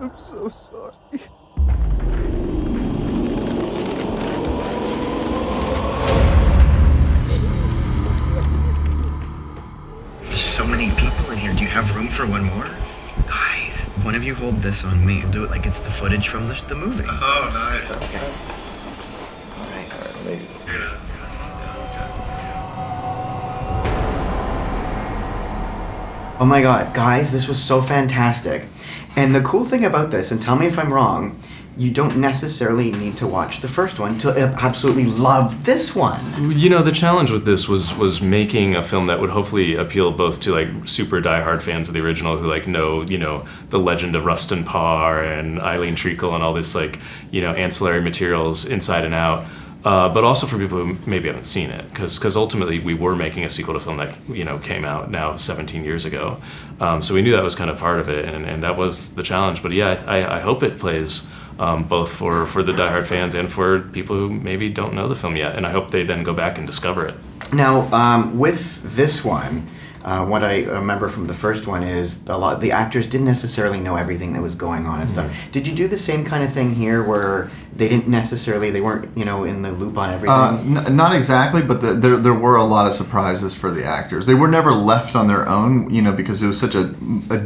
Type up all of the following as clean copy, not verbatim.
I'm so sorry. There's so many people in here. Do you have room for one more? Guys, one of you hold this on me. Do it like it's the footage from the movie. Oh, nice. Okay. All right, wait. Oh my god, guys, this was so fantastic. And the cool thing about this, and tell me if I'm wrong, you don't necessarily need to watch the first one to absolutely love this one. You know, the challenge with this was making a film that would hopefully appeal both to like super diehard fans of the original who like know, you know, the legend of Rustin Parr and Eileen Treacle and all this like, you know, ancillary materials inside and out. But also for people who maybe haven't seen it, because ultimately we were making a sequel to a film that, you know, came out now 17 years ago. So we knew that was kind of part of it, and that was the challenge. But yeah, I hope it plays both for the diehard fans and for people who maybe don't know the film yet, and I hope they then go back and discover it. Now, with this one, what I remember from the first one is the actors didn't necessarily know everything that was going on and stuff. Did you do the same kind of thing here where they weren't, you know, in the loop on everything? Not exactly, but there were a lot of surprises for the actors. They were never left on their own, you know, because it was such a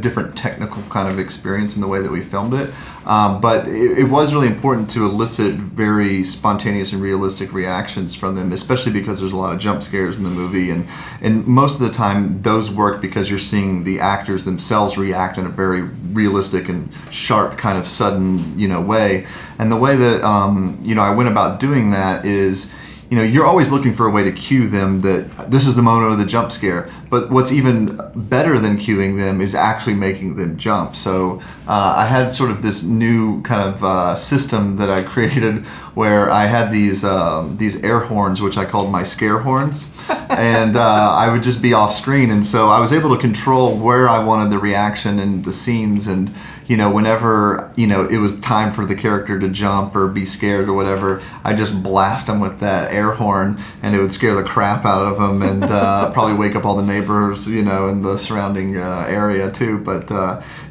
different technical kind of experience in the way that we filmed it. But it was really important to elicit very spontaneous and realistic reactions from them, especially because there's a lot of jump scares in the movie, and most of the time those work because you're seeing the actors themselves react in a very realistic and sharp kind of sudden, you know, way. And the way that you know, I went about doing that is, you know, you're always looking for a way to cue them that this is the moment of the jump scare. But what's even better than cueing them is actually making them jump. So I had sort of this new kind of system that I created where I had these air horns, which I called my scare horns. And I would just be off screen. And so I was able to control where I wanted the reaction and the scenes. And, you know, whenever, you know, it was time for the character to jump or be scared or whatever, I just blast them with that air horn, and it would scare the crap out of them, and probably wake up all the neighbors, you know, in the surrounding area too. But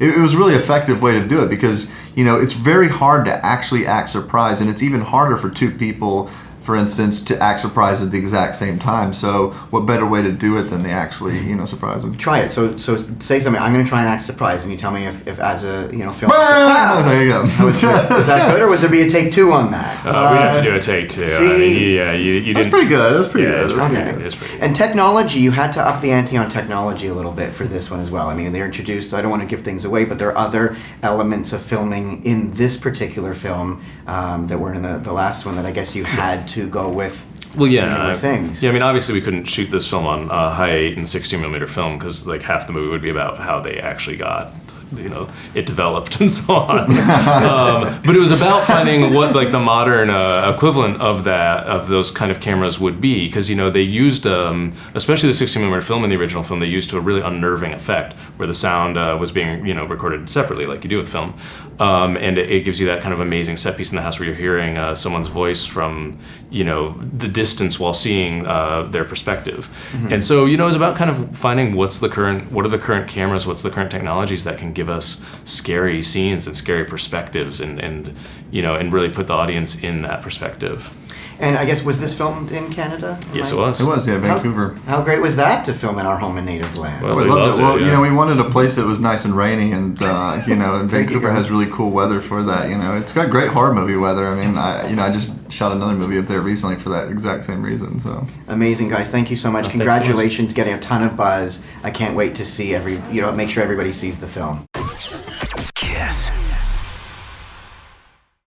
it was a really effective way to do it because, you know, it's very hard to actually act surprised, and it's even harder for two people, for instance, to act surprised at the exact same time. So what better way to do it than they actually, you know, surprise them? Try it. So say something. I'm going to try and act surprised, and you tell me if as a, you know, film. There you go. Is that good, or would there be a take two on that? We'd have to do a take two. See? I mean, you That's didn't. pretty good. That's pretty good. Okay. It's pretty good. And technology, you had to up the ante on technology a little bit for this one as well. I mean, they're introduced, I don't want to give things away, but there are other elements of filming in this particular film that were in the last one that I guess you had to go with. Well, yeah. Things. Yeah, I mean, obviously we couldn't shoot this film on high 8 and 16mm film because like half the movie would be about how they actually got, you know, it developed and so on. But it was about finding what like the modern equivalent of those kind of cameras would be, because, you know, they used, especially the 16mm film in the original film, they used to a really unnerving effect where the sound was being, you know, recorded separately like you do with film. And it gives you that kind of amazing set piece in the house where you're hearing someone's voice from, you know, the distance while seeing their perspective. Mm-hmm. And so, you know, it's about kind of finding what are the current cameras, what's the current technologies that can give us scary scenes and scary perspectives and you know, and really put the audience in that perspective. And I guess, was this filmed in Canada? Yes, it was. It was, yeah, Vancouver. How great was that to film in our home and native land? Well, We we loved it. Well, yeah. you know, we wanted a place that was nice and rainy, and you know, and Vancouver has really cool weather for that. You know, it's got great horror movie weather. I mean, I just shot another movie up there recently for that exact same reason. So amazing, guys! Thank you so much. Thanks so much. Congratulations, getting a ton of buzz. I can't wait to see make sure everybody sees the film.